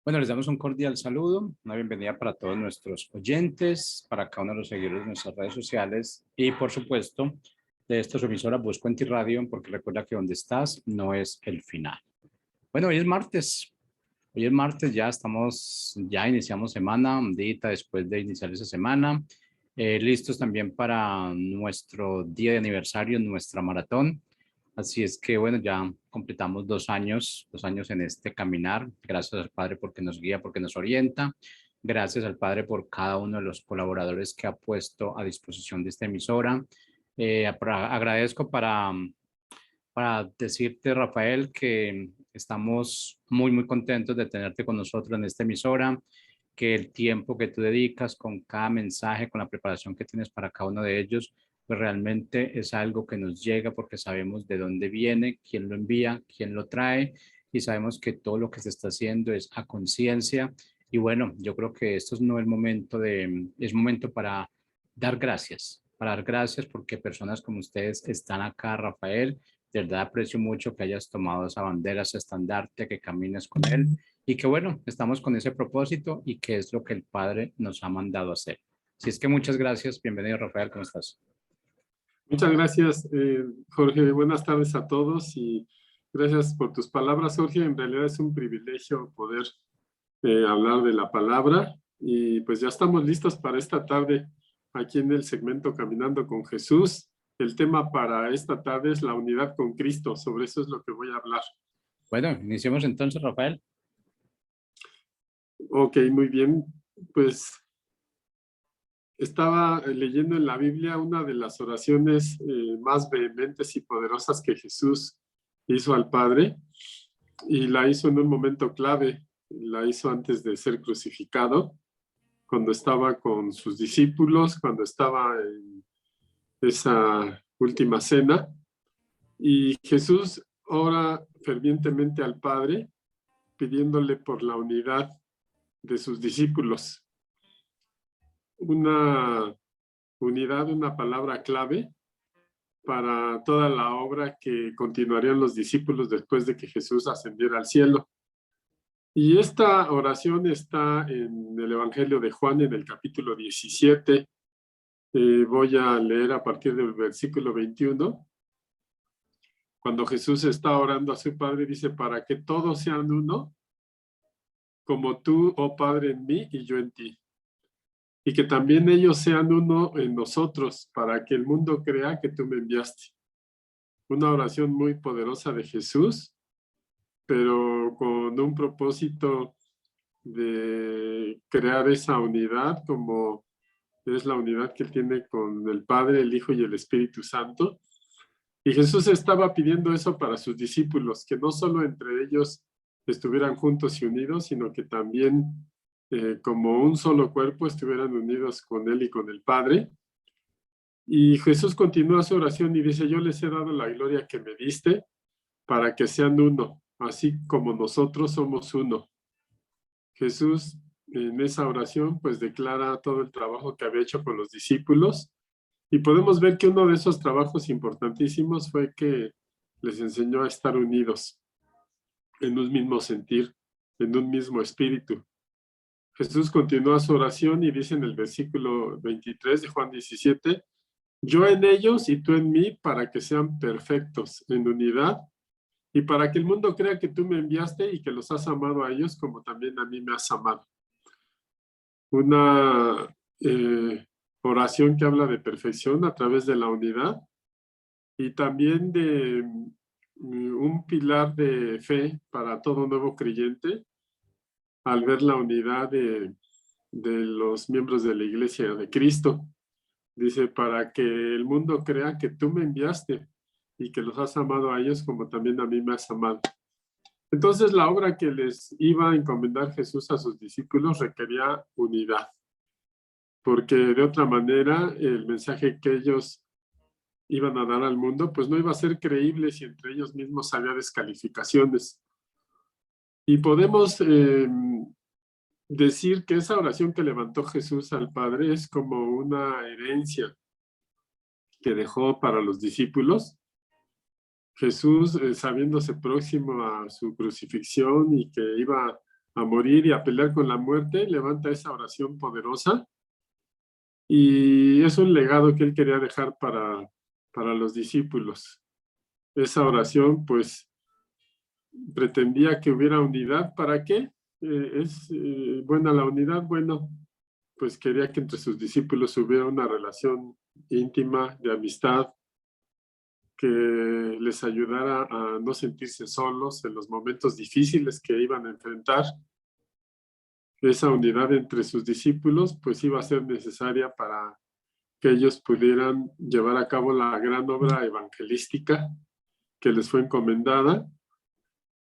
Bueno, les damos un cordial saludo, una bienvenida para todos nuestros oyentes, para cada uno de los seguidores de nuestras redes sociales y, por supuesto, de esta su emisora Buscuenti Radio, porque recuerda que donde estás no es el final. Bueno, hoy es martes, ya iniciamos semana, un día después de iniciar esa semana, listos también para nuestro día de aniversario, nuestra maratón. Así es que, bueno, ya completamos 2 años en este caminar. Gracias al Padre porque nos guía, porque nos orienta. Gracias al Padre por cada uno de los colaboradores que ha puesto a disposición de esta emisora. Agradezco para decirte, Rafael, que estamos muy contentos de tenerte con nosotros en esta emisora, que el tiempo que tú dedicas con cada mensaje, con la preparación que tienes para cada uno de ellos, pues realmente es algo que nos llega porque sabemos de dónde viene, quién lo envía, quién lo trae y sabemos que todo lo que se está haciendo es a conciencia. Y bueno, yo creo que esto no es es momento para dar gracias porque personas como ustedes están acá, Rafael. De verdad aprecio mucho que hayas tomado esa bandera, ese estandarte, que camines con él y que bueno, estamos con ese propósito y que es lo que el Padre nos ha mandado a hacer. Así es que muchas gracias. Bienvenido, Rafael. ¿Cómo estás? Muchas gracias, Jorge. Buenas tardes a todos y gracias por tus palabras, Jorge. En realidad es un privilegio poder hablar de la palabra y pues ya estamos listos para esta tarde aquí en el segmento Caminando con Jesús. El tema para esta tarde es la unidad con Cristo. Sobre eso es lo que voy a hablar. Bueno, iniciemos entonces, Rafael. Ok, muy bien. Pues estaba leyendo en la Biblia una de las oraciones más vehementes y poderosas que Jesús hizo al Padre y la hizo en un momento clave, la hizo antes de ser crucificado, cuando estaba con sus discípulos, cuando estaba en esa última cena y Jesús ora fervientemente al Padre pidiéndole por la unidad de sus discípulos. Una unidad, una palabra clave para toda la obra que continuarían los discípulos después de que Jesús ascendiera al cielo. Y esta oración está en el Evangelio de Juan, en el capítulo 17. Voy a leer a partir del versículo 21. Cuando Jesús está orando a su Padre, dice, para que todos sean uno, como tú, oh Padre, en mí y yo en ti. Y que también ellos sean uno en nosotros, para que el mundo crea que tú me enviaste. Una oración muy poderosa de Jesús, pero con un propósito de crear esa unidad, como es la unidad que él tiene con el Padre, el Hijo y el Espíritu Santo. Y Jesús estaba pidiendo eso para sus discípulos, que no solo entre ellos estuvieran juntos y unidos, sino que también como un solo cuerpo estuvieran unidos con él y con el Padre. Y Jesús continúa su oración y dice, yo les he dado la gloria que me diste para que sean uno, así como nosotros somos uno. Jesús en esa oración pues declara todo el trabajo que había hecho con los discípulos y podemos ver que uno de esos trabajos importantísimos fue que les enseñó a estar unidos en un mismo sentir, en un mismo espíritu. Jesús continúa su oración y dice en el versículo 23 de Juan 17, yo en ellos y tú en mí para que sean perfectos en unidad y para que el mundo crea que tú me enviaste y que los has amado a ellos como también a mí me has amado. Una oración que habla de perfección a través de la unidad y también de un pilar de fe para todo nuevo creyente al ver la unidad de los miembros de la Iglesia de Cristo. Dice, para que el mundo crea que tú me enviaste y que los has amado a ellos como también a mí me has amado. Entonces la obra que les iba a encomendar Jesús a sus discípulos requería unidad, porque de otra manera el mensaje que ellos iban a dar al mundo pues no iba a ser creíble si entre ellos mismos había descalificaciones. Y podemos decir que esa oración que levantó Jesús al Padre es como una herencia que dejó para los discípulos Jesús, sabiéndose próximo a su crucifixión y que iba a morir y a pelear con la muerte, levanta esa oración poderosa y es un legado que él quería dejar para los discípulos. Esa oración, pues, pretendía que hubiera unidad. ¿Para qué? ¿Es buena la unidad? Bueno, pues quería que entre sus discípulos hubiera una relación íntima, de amistad, que les ayudara a no sentirse solos en los momentos difíciles que iban a enfrentar. Esa unidad entre sus discípulos pues iba a ser necesaria para que ellos pudieran llevar a cabo la gran obra evangelística que les fue encomendada,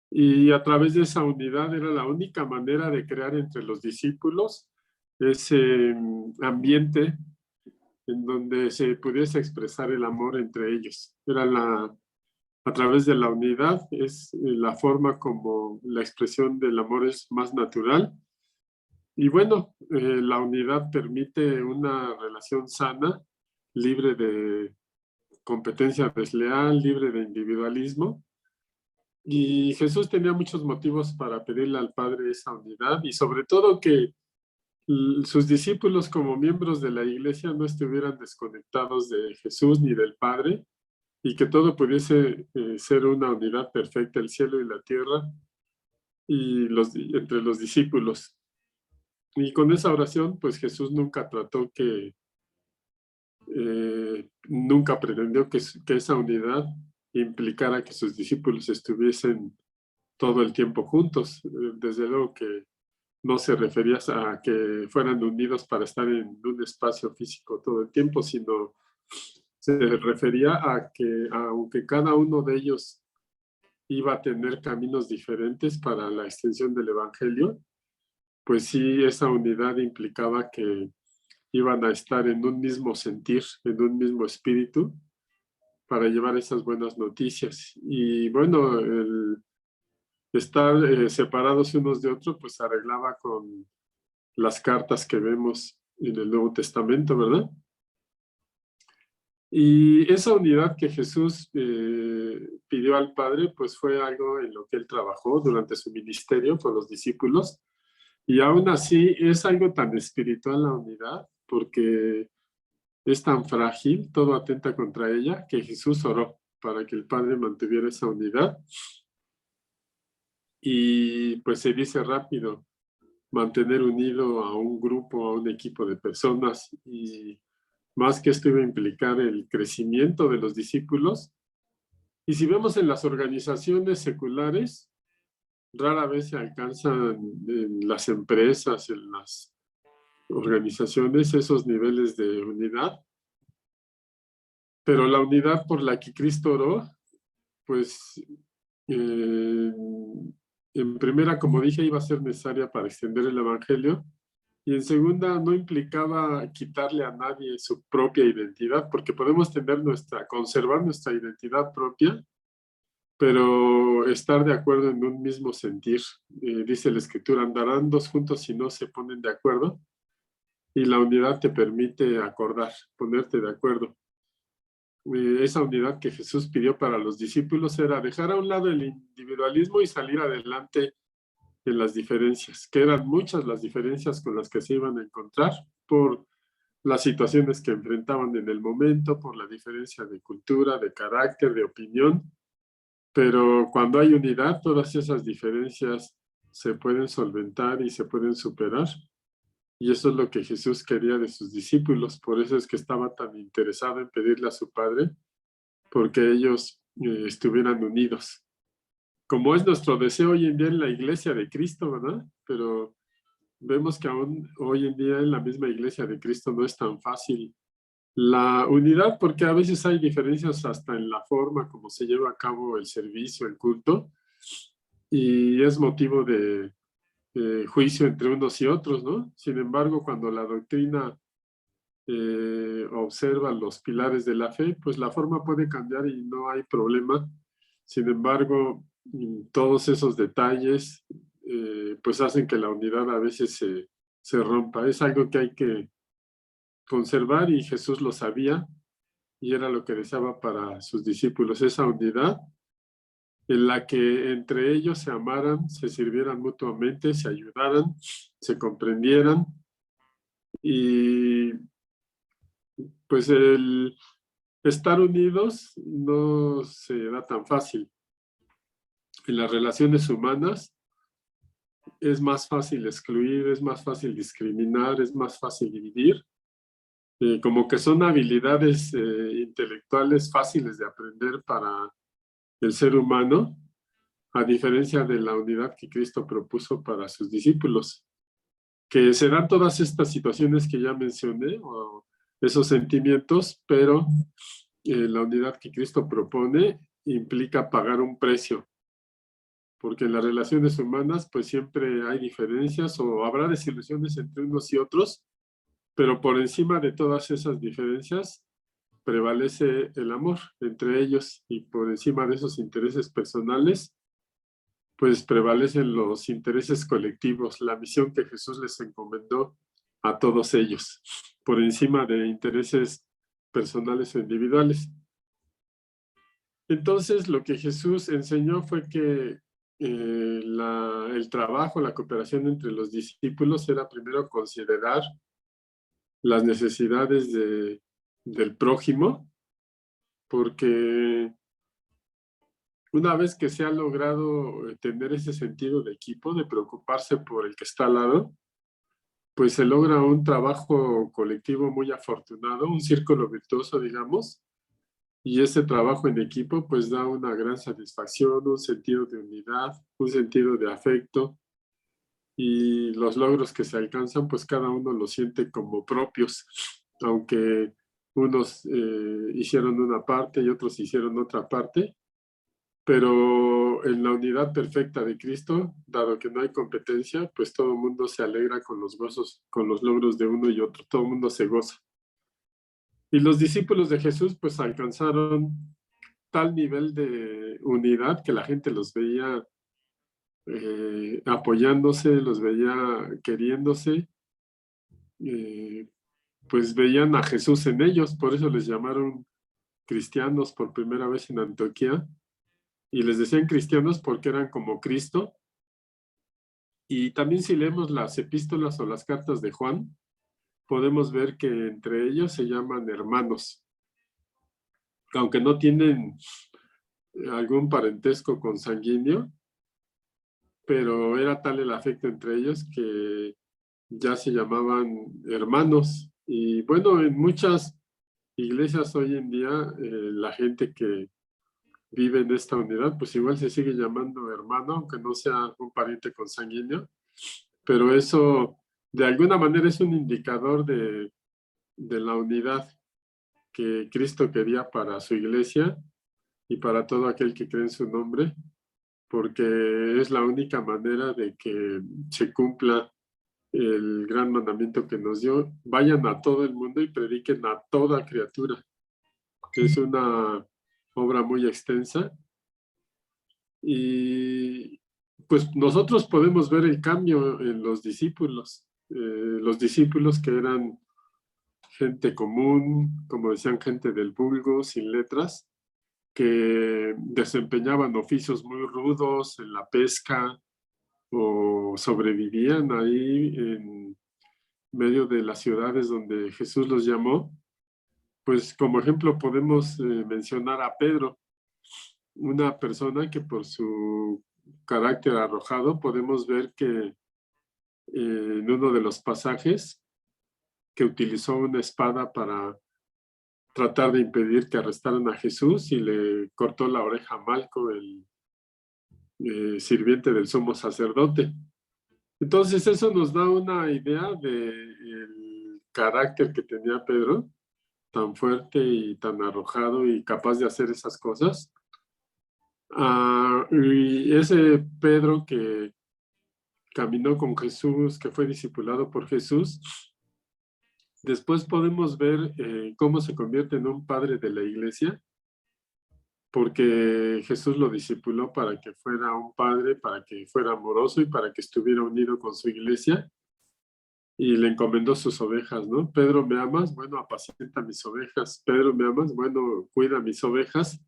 y a través de esa unidad era la única manera de crear entre los discípulos ese ambiente en donde se pudiese expresar el amor entre ellos. A través de la unidad es la forma como la expresión del amor es más natural. Y bueno, la unidad permite una relación sana, libre de competencia desleal, libre de individualismo. Y Jesús tenía muchos motivos para pedirle al Padre esa unidad, y sobre todo que sus discípulos como miembros de la iglesia no estuvieran desconectados de Jesús ni del Padre, y que todo pudiese ser una unidad perfecta, el cielo y la tierra, y entre los discípulos. Y con esa oración, pues Jesús nunca trató nunca pretendió que esa unidad implicara que sus discípulos estuviesen todo el tiempo juntos. Desde luego que no se refería a que fueran unidos para estar en un espacio físico todo el tiempo, sino se refería a que aunque cada uno de ellos iba a tener caminos diferentes para la extensión del evangelio, pues sí, esa unidad implicaba que iban a estar en un mismo sentir, en un mismo espíritu, para llevar esas buenas noticias. Y bueno, el estar separados unos de otros, pues se arreglaba con las cartas que vemos en el Nuevo Testamento, ¿verdad? Y esa unidad que Jesús pidió al Padre, pues fue algo en lo que él trabajó durante su ministerio con los discípulos. Y aún así es algo tan espiritual la unidad, porque es tan frágil, todo atenta contra ella, que Jesús oró para que el Padre mantuviera esa unidad. Y pues se dice rápido, mantener unido a un grupo, a un equipo de personas, y más que esto iba a implicar el crecimiento de los discípulos. Y si vemos en las organizaciones seculares, rara vez se alcanzan en las empresas, en las organizaciones, esos niveles de unidad. Pero la unidad por la que Cristo oró, pues en primera, como dije, iba a ser necesaria para extender el evangelio, y en segunda no implicaba quitarle a nadie su propia identidad, porque podemos conservar nuestra identidad propia, pero estar de acuerdo en un mismo sentir. Dice la Escritura, andarán dos juntos si no se ponen de acuerdo, y la unidad te permite acordar, ponerte de acuerdo. Esa unidad que Jesús pidió para los discípulos era dejar a un lado el individualismo y salir adelante en las diferencias, que eran muchas las diferencias con las que se iban a encontrar por las situaciones que enfrentaban en el momento, por la diferencia de cultura, de carácter, de opinión. Pero cuando hay unidad, todas esas diferencias se pueden solventar y se pueden superar. Y eso es lo que Jesús quería de sus discípulos. Por eso es que estaba tan interesado en pedirle a su Padre, porque ellos estuvieran unidos. Como es nuestro deseo hoy en día en la iglesia de Cristo, ¿verdad? Pero vemos que aún hoy en día en la misma iglesia de Cristo no es tan fácil la unidad, porque a veces hay diferencias hasta en la forma como se lleva a cabo el servicio, el culto, y es motivo de juicio entre unos y otros, ¿no? Sin embargo, cuando la doctrina observa los pilares de la fe, pues la forma puede cambiar y no hay problema. Sin embargo, todos esos detalles pues hacen que la unidad a veces se rompa. Es algo que hay que conservar, y Jesús lo sabía y era lo que deseaba para sus discípulos, esa unidad en la que entre ellos se amaran, se sirvieran mutuamente, se ayudaran, se comprendieran y pues el estar unidos no se da tan fácil. En las relaciones humanas es más fácil excluir, es más fácil discriminar, es más fácil dividir. Como que son habilidades intelectuales fáciles de aprender para el ser humano, a diferencia de la unidad que Cristo propuso para sus discípulos, que serán todas estas situaciones que ya mencioné, o esos sentimientos, pero la unidad que Cristo propone implica pagar un precio, porque en las relaciones humanas pues siempre hay diferencias o habrá desilusiones entre unos y otros, pero por encima de todas esas diferencias prevalece el amor entre ellos y por encima de esos intereses personales pues prevalecen los intereses colectivos, la misión que Jesús les encomendó a todos ellos, por encima de intereses personales o individuales. Entonces, lo que Jesús enseñó fue que el trabajo, la cooperación entre los discípulos era primero considerar las necesidades del prójimo, porque una vez que se ha logrado tener ese sentido de equipo, de preocuparse por el que está al lado, pues se logra un trabajo colectivo muy afortunado, un círculo virtuoso, digamos, y ese trabajo en equipo pues da una gran satisfacción, un sentido de unidad, un sentido de afecto, y los logros que se alcanzan pues cada uno los siente como propios, aunque unos hicieron una parte y otros hicieron otra parte, pero en la unidad perfecta de Cristo, dado que no hay competencia, pues todo el mundo se alegra con los gozos, con los logros de uno y otro, todo el mundo se goza. Y los discípulos de Jesús pues alcanzaron tal nivel de unidad que la gente los veía apoyándose, los veía queriéndose, pues veían a Jesús en ellos, por eso les llamaron cristianos por primera vez en Antioquía, y les decían cristianos porque eran como Cristo. Y también si leemos las epístolas o las cartas de Juan, podemos ver que entre ellos se llaman hermanos, aunque no tienen algún parentesco consanguíneo, pero era tal el afecto entre ellos que ya se llamaban hermanos. Y bueno, en muchas iglesias hoy en día, la gente que vive en esta unidad, pues igual se sigue llamando hermano, aunque no sea un pariente consanguíneo, pero eso de alguna manera es un indicador de la unidad que Cristo quería para su iglesia y para todo aquel que cree en su nombre, porque es la única manera de que se cumpla el gran mandamiento que nos dio: vayan a todo el mundo y prediquen a toda criatura. Es una obra muy extensa y pues nosotros podemos ver el cambio en los discípulos que eran gente común, como decían, gente del vulgo, sin letras, que desempeñaban oficios muy rudos en la pesca o sobrevivían ahí en medio de las ciudades donde Jesús los llamó. Pues como ejemplo podemos mencionar a Pedro, una persona que por su carácter arrojado podemos ver que en uno de los pasajes que utilizó una espada para tratar de impedir que arrestaran a Jesús y le cortó la oreja a Malco, el sirviente del sumo sacerdote. Entonces eso nos da una idea del carácter que tenía Pedro, tan fuerte y tan arrojado y capaz de hacer esas cosas. Y ese Pedro que caminó con Jesús, que fue discipulado por Jesús, después podemos ver cómo se convierte en un padre de la iglesia, porque Jesús lo discipuló para que fuera un padre, para que fuera amoroso y para que estuviera unido con su iglesia, y le encomendó sus ovejas, ¿no? Pedro, ¿me amas? Bueno, apacienta mis ovejas. Pedro, ¿me amas? Bueno, cuida mis ovejas.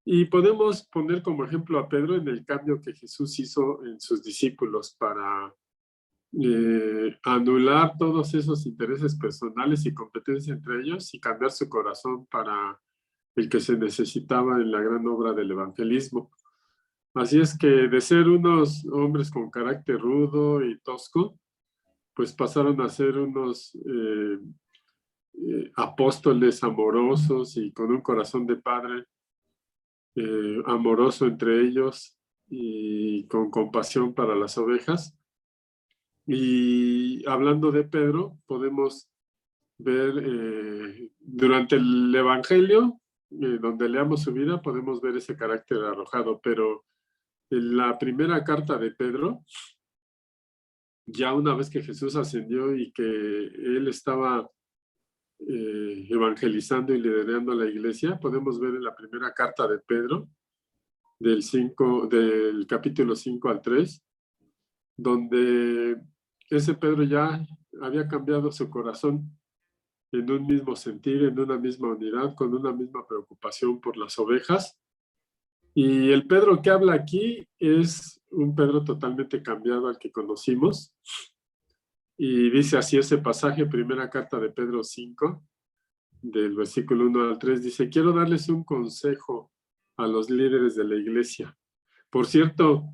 Y podemos poner como ejemplo a Pedro en el cambio que Jesús hizo en sus discípulos para anular todos esos intereses personales y competencia entre ellos y cambiar su corazón para el que se necesitaba en la gran obra del evangelismo. Así es que de ser unos hombres con carácter rudo y tosco, pues pasaron a ser unos apóstoles amorosos y con un corazón de padre amoroso entre ellos y con compasión para las ovejas. Y hablando de Pedro, podemos ver durante el Evangelio, donde leamos su vida, podemos ver ese carácter arrojado, pero en la primera carta de Pedro, ya una vez que Jesús ascendió y que él estaba evangelizando y liderando la iglesia, podemos ver en la primera carta de Pedro, del capítulo 5 al 3, donde ese Pedro ya había cambiado su corazón en un mismo sentir, en una misma unidad, con una misma preocupación por las ovejas. Y el Pedro que habla aquí es un Pedro totalmente cambiado al que conocimos. Y dice así ese pasaje, primera carta de Pedro 5, del versículo 1 al 3, dice: quiero darles un consejo a los líderes de la iglesia. Por cierto,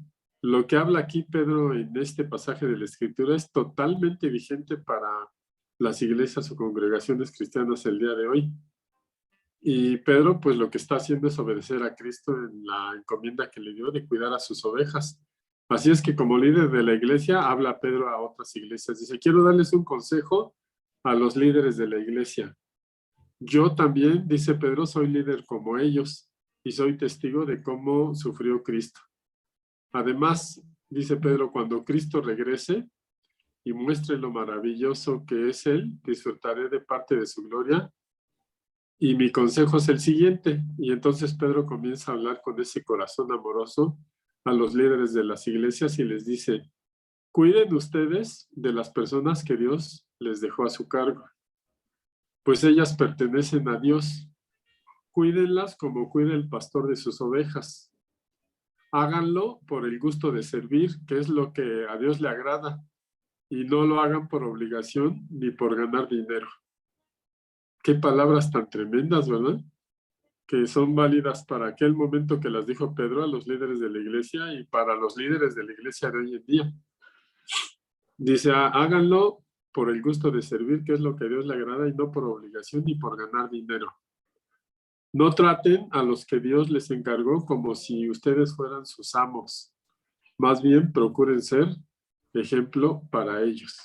lo que habla aquí Pedro en este pasaje de la Escritura es totalmente vigente para las iglesias o congregaciones cristianas el día de hoy. Y Pedro, pues lo que está haciendo es obedecer a Cristo en la encomienda que le dio de cuidar a sus ovejas. Así es que como líder de la iglesia, habla Pedro a otras iglesias. Dice: quiero darles un consejo a los líderes de la iglesia. Yo también, dice Pedro, soy líder como ellos y soy testigo de cómo sufrió Cristo. Además, dice Pedro, cuando Cristo regrese y muestre lo maravilloso que es Él, disfrutaré de parte de su gloria. Y mi consejo es el siguiente. Y entonces Pedro comienza a hablar con ese corazón amoroso a los líderes de las iglesias y les dice: cuiden ustedes de las personas que Dios les dejó a su cargo, pues ellas pertenecen a Dios. Cuídenlas como cuida el pastor de sus ovejas. Háganlo por el gusto de servir, que es lo que a Dios le agrada, y no lo hagan por obligación ni por ganar dinero. Qué palabras tan tremendas, ¿verdad? Que son válidas para aquel momento que las dijo Pedro a los líderes de la iglesia y para los líderes de la iglesia de hoy en día. Dice: háganlo por el gusto de servir, que es lo que a Dios le agrada, y no por obligación ni por ganar dinero. No traten a los que Dios les encargó como si ustedes fueran sus amos. Más bien procuren ser ejemplo para ellos.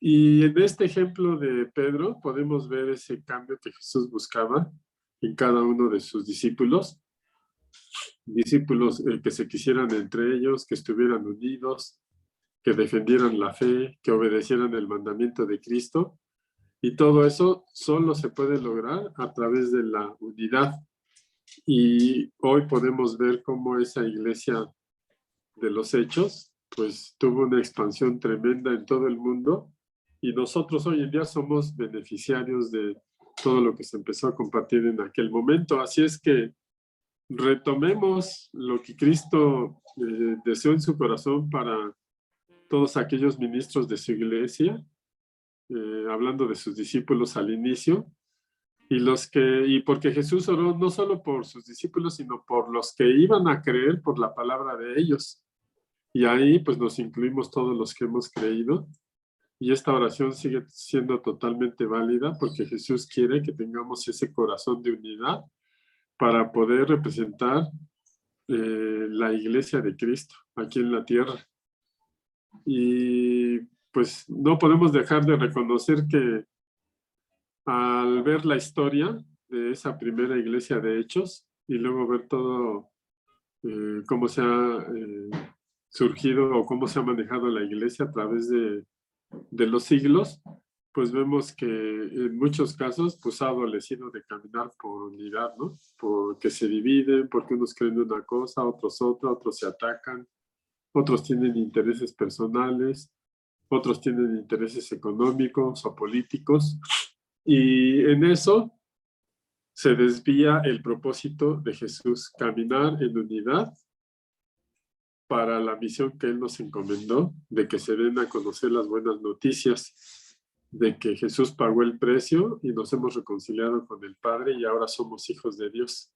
Y en este ejemplo de Pedro podemos ver ese cambio que Jesús buscaba en cada uno de sus discípulos. Discípulos que se quisieran entre ellos, que estuvieran unidos, que defendieran la fe, que obedecieran el mandamiento de Cristo. Y todo eso solo se puede lograr a través de la unidad. Y hoy podemos ver cómo esa iglesia de los Hechos, pues tuvo una expansión tremenda en todo el mundo. Y nosotros hoy en día somos beneficiarios de todo lo que se empezó a compartir en aquel momento. Así es que retomemos lo que Cristo deseó en su corazón para todos aquellos ministros de su iglesia, hablando de sus discípulos al inicio, y porque Jesús oró no solo por sus discípulos, sino por los que iban a creer por la palabra de ellos. Y ahí pues nos incluimos todos los que hemos creído. Y esta oración sigue siendo totalmente válida porque Jesús quiere que tengamos ese corazón de unidad para poder representar la iglesia de Cristo aquí en la tierra. Y pues no podemos dejar de reconocer que al ver la historia de esa primera iglesia de Hechos y luego ver todo cómo se ha surgido o cómo se ha manejado la iglesia a través de los siglos, pues vemos que en muchos casos pues ha adolecido de caminar por unidad, ¿no? Porque se dividen, porque unos creen una cosa, otros otra, otros se atacan, otros tienen intereses personales, otros tienen intereses económicos o políticos, y en eso se desvía el propósito de Jesús, caminar en unidad para la misión que Él nos encomendó, de que se den a conocer las buenas noticias, de que Jesús pagó el precio y nos hemos reconciliado con el Padre y ahora somos hijos de Dios.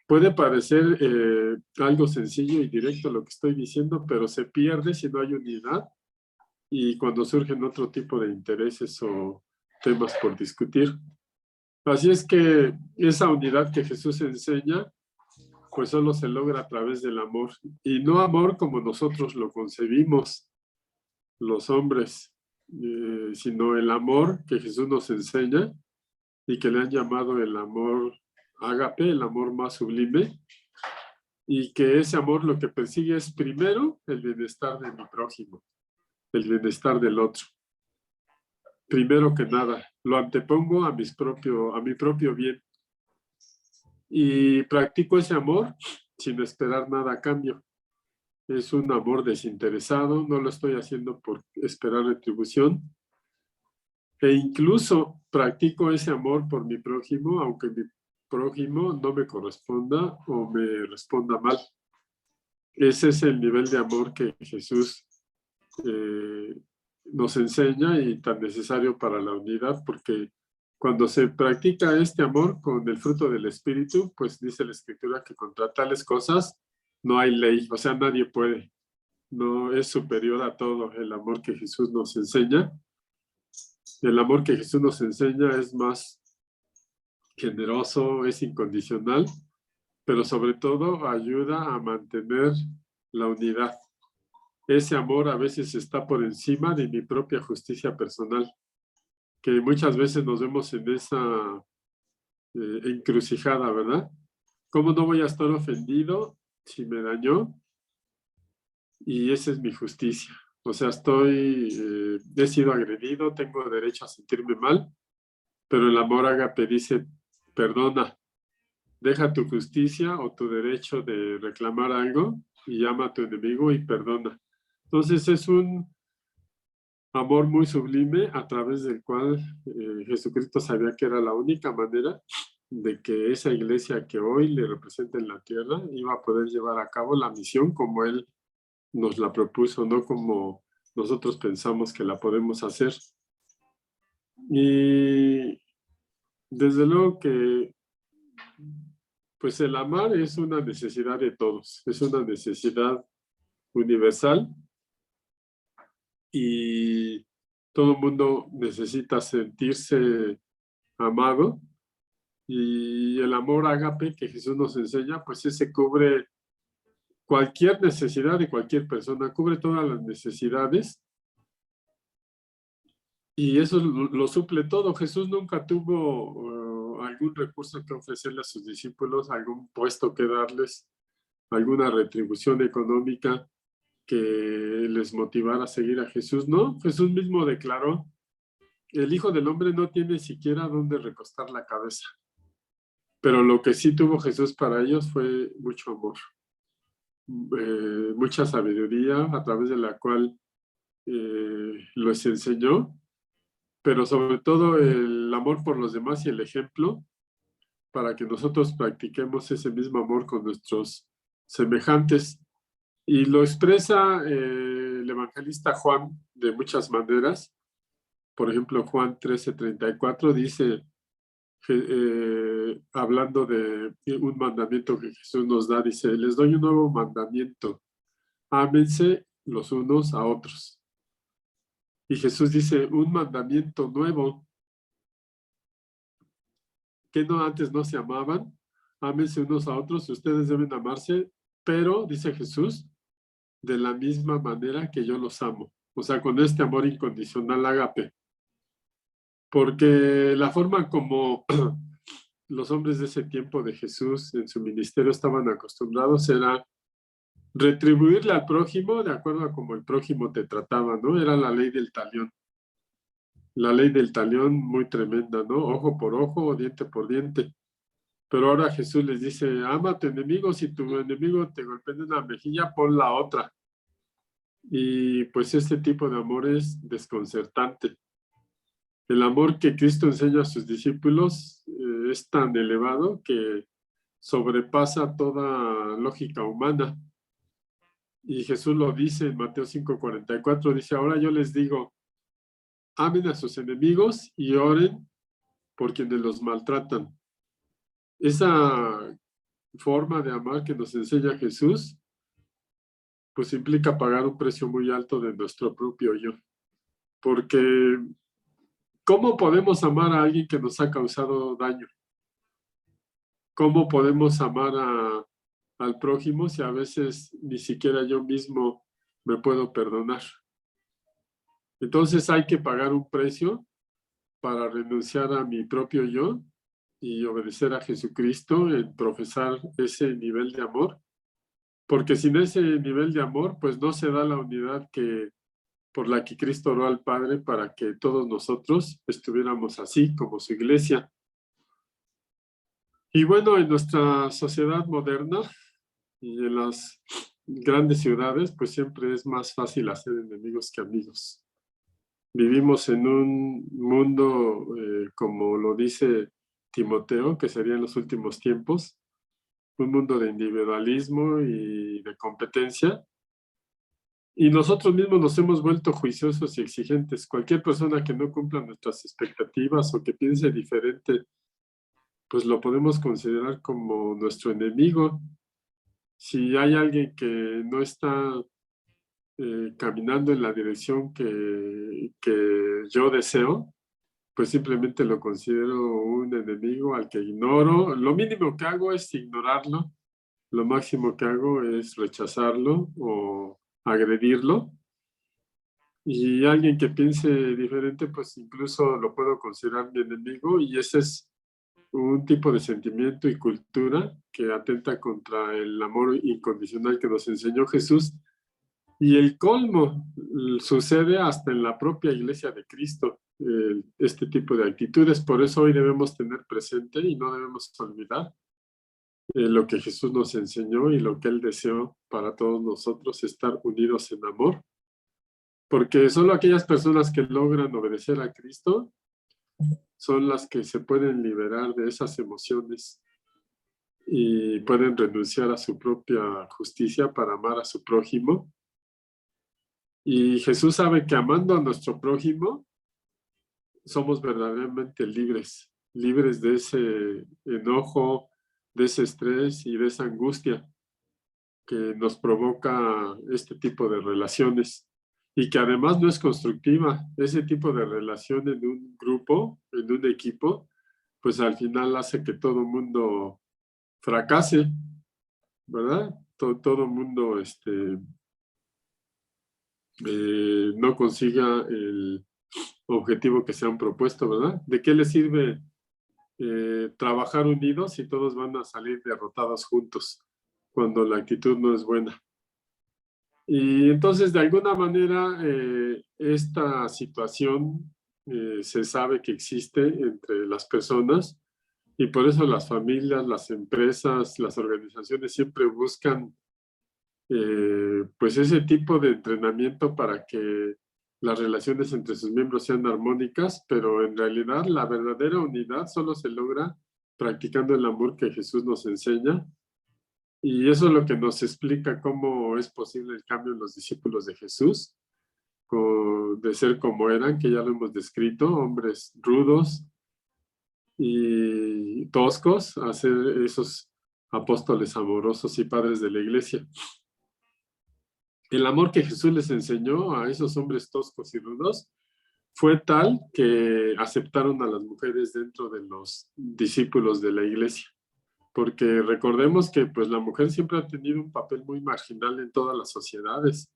Puede parecer algo sencillo y directo lo que estoy diciendo, pero se pierde si no hay unidad y cuando surgen otro tipo de intereses o temas por discutir. Así es que esa unidad que Jesús enseña, pues solo se logra a través del amor. Y no amor como nosotros lo concebimos, los hombres, sino el amor que Jesús nos enseña y que le han llamado el amor ágape, el amor más sublime, y que ese amor lo que persigue es primero el bienestar de mi prójimo, el bienestar del otro. Primero que nada, lo antepongo a mi propio bien. Y practico ese amor sin esperar nada a cambio. Es un amor desinteresado, no lo estoy haciendo por esperar retribución. E incluso practico ese amor por mi prójimo, aunque mi prójimo no me corresponda o me responda mal. Ese es el nivel de amor que Jesús nos enseña y tan necesario para la unidad, porque cuando se practica este amor con el fruto del Espíritu, pues dice la Escritura que contra tales cosas no hay ley, o sea, nadie puede. No es superior a todo el amor que Jesús nos enseña. El amor que Jesús nos enseña es más generoso, es incondicional, pero sobre todo ayuda a mantener la unidad. Ese amor a veces está por encima de mi propia justicia personal, que muchas veces nos vemos en esa encrucijada, ¿verdad? ¿Cómo no voy a estar ofendido si me dañó? Y esa es mi justicia. O sea, he sido agredido, tengo derecho a sentirme mal, pero el amor ágape dice, perdona, deja tu justicia o tu derecho de reclamar algo y llama a tu enemigo y perdona. Entonces es un amor muy sublime a través del cual Jesucristo sabía que era la única manera de que esa iglesia que hoy le representa en la tierra iba a poder llevar a cabo la misión como Él nos la propuso, no como nosotros pensamos que la podemos hacer. Y desde luego que pues el amar es una necesidad de todos, es una necesidad universal y todo el mundo necesita sentirse amado y el amor ágape que Jesús nos enseña, pues ese cubre cualquier necesidad de cualquier persona, cubre todas las necesidades y eso lo suple todo. Jesús nunca tuvo algún recurso que ofrecerle a sus discípulos, algún puesto que darles, alguna retribución económica que les motivara a seguir a Jesús. No, Jesús mismo declaró, el Hijo del Hombre no tiene siquiera dónde recostar la cabeza. Pero lo que sí tuvo Jesús para ellos fue mucho amor, mucha sabiduría a través de la cual les enseñó, pero sobre todo el amor por los demás y el ejemplo para que nosotros practiquemos ese mismo amor con nuestros semejantes. Y lo expresa el evangelista Juan de muchas maneras. Por ejemplo, Juan 13:34 dice, hablando de un mandamiento que Jesús nos da, dice, les doy un nuevo mandamiento, ámense los unos a otros. Y Jesús dice, un mandamiento nuevo, que no antes no se amaban, ámense unos a otros, y ustedes deben amarse, pero, dice Jesús, de la misma manera que yo los amo. O sea, con este amor incondicional ágape. Porque la forma como los hombres de ese tiempo de Jesús en su ministerio estaban acostumbrados era retribuirle al prójimo de acuerdo a como el prójimo te trataba, ¿no? Era la ley del talión. La ley del talión muy tremenda, ¿no? Ojo por ojo o diente por diente. Pero ahora Jesús les dice, ama a tu enemigo, si tu enemigo te golpea en una mejilla, pon la otra. Y pues este tipo de amor es desconcertante. El amor que Cristo enseña a sus discípulos es tan elevado que sobrepasa toda lógica humana. Y Jesús lo dice en Mateo 5:44, dice, ahora yo les digo, amen a sus enemigos y oren por quienes los maltratan. Esa forma de amar que nos enseña Jesús, pues implica pagar un precio muy alto de nuestro propio yo. Porque, ¿cómo podemos amar a alguien que nos ha causado daño? ¿Cómo podemos amar al prójimo si a veces ni siquiera yo mismo me puedo perdonar? Entonces hay que pagar un precio para renunciar a mi propio yo y obedecer a Jesucristo en profesar ese nivel de amor. Porque sin ese nivel de amor, pues no se da la unidad por la que Cristo oró al Padre para que todos nosotros estuviéramos así como su iglesia. Y bueno, en nuestra sociedad moderna y en las grandes ciudades, pues siempre es más fácil hacer enemigos que amigos. Vivimos en un mundo, como lo dice Timoteo, que sería en los últimos tiempos, un mundo de individualismo y de competencia. Y nosotros mismos nos hemos vuelto juiciosos y exigentes. Cualquier persona que no cumpla nuestras expectativas o que piense diferente, pues lo podemos considerar como nuestro enemigo. Si hay alguien que no está caminando en la dirección que yo deseo, pues simplemente lo considero un enemigo al que ignoro. Lo mínimo que hago es ignorarlo. Lo máximo que hago es rechazarlo o agredirlo. Y alguien que piense diferente, pues incluso lo puedo considerar mi enemigo, y ese es un tipo de sentimiento y cultura que atenta contra el amor incondicional que nos enseñó Jesús. Y el colmo sucede hasta en la propia iglesia de Cristo, este tipo de actitudes. Por eso hoy debemos tener presente y no debemos olvidar lo que Jesús nos enseñó y lo que Él deseó para todos nosotros, estar unidos en amor. Porque solo aquellas personas que logran obedecer a Cristo son las que se pueden liberar de esas emociones y pueden renunciar a su propia justicia para amar a su prójimo. Y Jesús sabe que amando a nuestro prójimo somos verdaderamente libres, libres de ese enojo, de ese estrés y de esa angustia que nos provoca este tipo de relaciones, y que además no es constructiva. Ese tipo de relación en un grupo, en un equipo, pues al final hace que todo el mundo fracase, ¿verdad? Todo el mundo no consiga el objetivo que se han propuesto, ¿verdad? ¿De qué les sirve trabajar unidos si todos van a salir derrotados juntos cuando la actitud no es buena? Y entonces, de alguna manera, esta situación se sabe que existe entre las personas, y por eso las familias, las empresas, las organizaciones siempre buscan pues ese tipo de entrenamiento para que las relaciones entre sus miembros sean armónicas, pero en realidad la verdadera unidad solo se logra practicando el amor que Jesús nos enseña. Y eso es lo que nos explica cómo es posible el cambio en los discípulos de Jesús, de ser como eran, que ya lo hemos descrito, hombres rudos y toscos, a ser esos apóstoles amorosos y padres de la iglesia. El amor que Jesús les enseñó a esos hombres toscos y rudos fue tal que aceptaron a las mujeres dentro de los discípulos de la iglesia. Porque recordemos que pues la mujer siempre ha tenido un papel muy marginal en todas las sociedades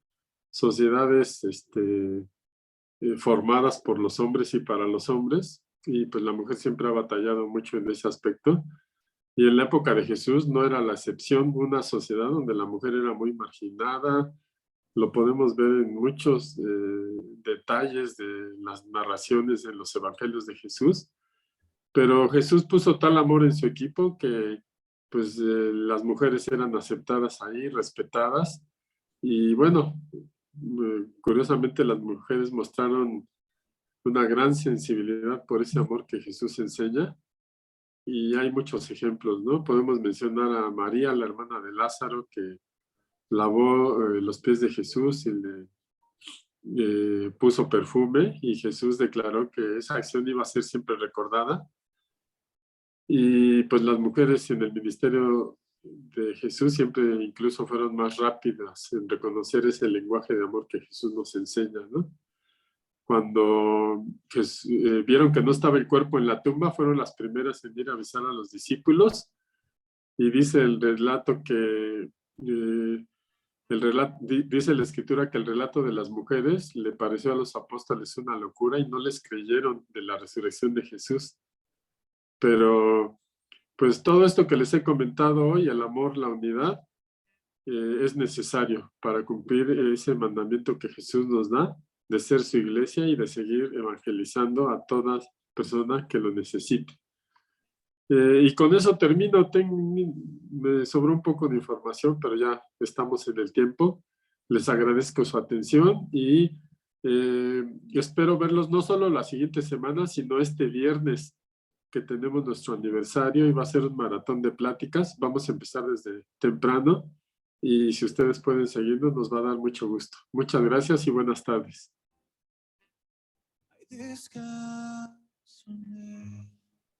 formadas por los hombres y para los hombres, y pues la mujer siempre ha batallado mucho en ese aspecto. Y en la época de Jesús no era la excepción, una sociedad donde la mujer era muy marginada. Lo podemos ver en muchos detalles de las narraciones en los evangelios de Jesús. Pero Jesús puso tal amor en su equipo que pues las mujeres eran aceptadas ahí, respetadas. Y bueno, curiosamente las mujeres mostraron una gran sensibilidad por ese amor que Jesús enseña. y hay muchos ejemplos, ¿no? Podemos mencionar a María, la hermana de Lázaro, que lavó los pies de Jesús y le puso perfume, y Jesús declaró que esa acción iba a ser siempre recordada. Y pues las mujeres en el ministerio de Jesús siempre incluso fueron más rápidas en reconocer ese lenguaje de amor que Jesús nos enseña, ¿no? Cuando vieron que no estaba el cuerpo en la tumba, fueron las primeras en ir a avisar a los discípulos, y dice el relato que dice la escritura que el relato de las mujeres le pareció a los apóstoles una locura y no les creyeron de la resurrección de Jesús. Pero pues todo esto que les he comentado hoy, el amor, la unidad, es necesario para cumplir ese mandamiento que Jesús nos da de ser su iglesia y de seguir evangelizando a todas personas que lo necesiten. Y con eso termino. Me sobró un poco de información, pero ya estamos en el tiempo. Les agradezco su atención y espero verlos no solo la siguiente semana, sino este viernes, que tenemos nuestro aniversario y va a ser un maratón de pláticas. Vamos a empezar desde temprano y si ustedes pueden seguirnos, nos va a dar mucho gusto. Muchas gracias y buenas tardes.